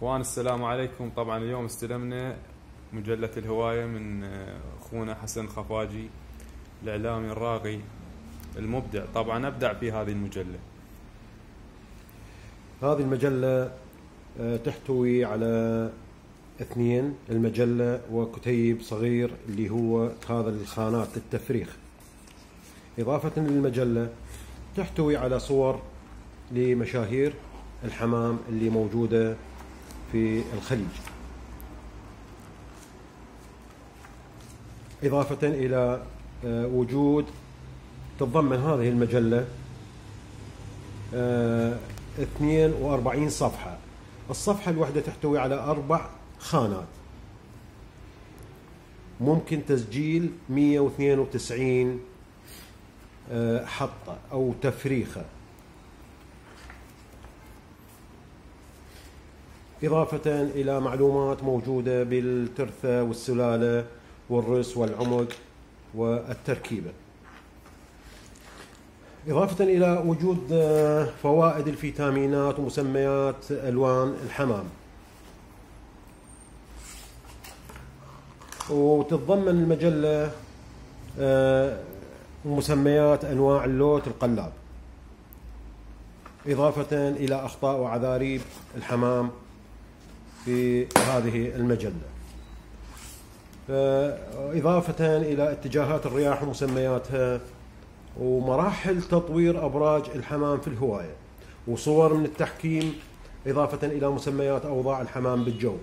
اخوان السلام عليكم. طبعا اليوم استلمنا مجلة الهواية من اخونا حسن خفاجي الاعلامي الراقي المبدع. طبعا ابدع في هذه المجلة. هذه المجلة تحتوي على 2 المجلة وكتيب صغير اللي هو هذا الخانات التفريخ. إضافة للمجلة تحتوي على صور لمشاهير الحمام اللي موجودة في الخليج. إضافة إلى وجود تتضمن هذه المجلة 42 صفحة. الصفحة الواحدة تحتوي على 4 خانات. ممكن تسجيل 192 حطة أو تفريخة. إضافة إلى معلومات موجودة بالترثة والسلالة والرس والعمق والتركيبة. إضافة إلى وجود فوائد الفيتامينات ومسميات ألوان الحمام. وتتضمن المجلة مسميات أنواع اللوت القلاب، إضافة إلى أخطاء وعذاريب الحمام في هذه المجلة، إضافة إلى اتجاهات الرياح ومسمياتها ومراحل تطوير أبراج الحمام في الهواية وصور من التحكيم، إضافة إلى مسميات أوضاع الحمام بالجو،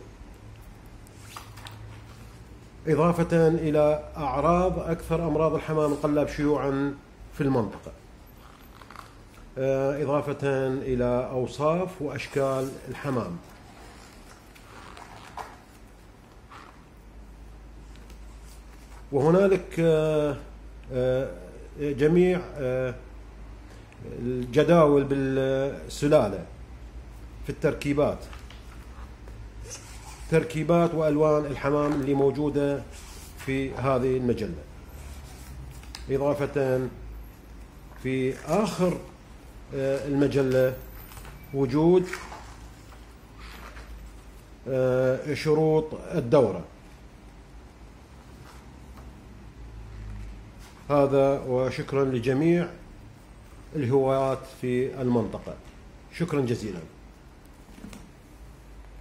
إضافة إلى أكثر أمراض الحمام القلاب شيوعا في المنطقة، إضافة إلى أوصاف وأشكال الحمام. وهنالك جميع الجداول بالسلالة في التركيبات، تركيبات وألوان الحمام اللي موجودة في هذه المجلة. إضافة في آخر المجلة وجود شروط الدورة. هذا وشكرا لجميع الهوايات في المنطقة. شكرا جزيلا.